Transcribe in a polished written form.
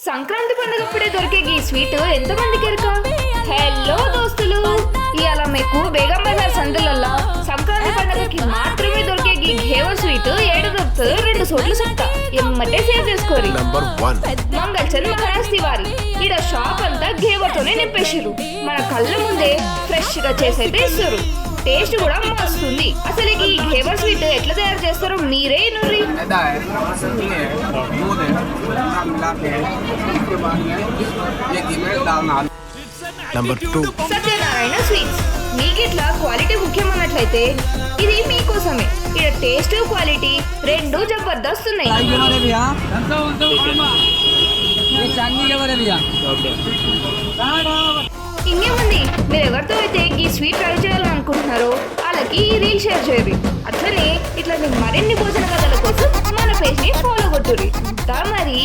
సంక్రాంతి పండుగప్పుడే దొరికే ఈ స్వీట్ ఎంతమందికి ఎరక? హలో దోస్తులు, ఇవాళ మీకు బేగం బజార్ సందులల్లో సంక్రాంతి పండుగకి మాత్రమే దొరికే ఈ ఘేవర్ స్వీట్ ఏడు దొరుకుతుంది. 2 చోట్ల చెప్తా, ఎమ్మటే సేవ్ చేసుకోరు. మంగళచంద్ మహారాజ్ తివారి ఈడ షాప్ అంతా ఘేవర్తోనే నింపేసిరు. మన కళ్ళ ముందే ఫ్రెష్ గా చేసైతే ఇస్తారు. టేస్ట్ కూడా మస్తుంది. అసలు ఈ ఘేవర్ స్వీట్ ఎట్లా తయారు చేస్తారో మీరే నూరి. సత్యనారాయణ స్వీట్స్. మీకు ఇట్లా క్వాలిటీ ముఖ్యమన్నట్లయితే ఇది మీకోసమే. ఇక్కడ టేస్ట్ క్వాలిటీ 2 జబర్దస్త్ ఉన్నాయి. ఇంకేముంది, మీరు ఎవరితో అయితే ఈ స్వీట్ ట్రై చేయాలనుకుంటున్నారో వాళ్ళకి ఈ రీల్ షేర్ చేయరు. అట్లనే ఇట్లా మరిన్ని భోజన కథల కోసం మన పేజ్ ని ఫాలో కొట్టుర్రి. మరి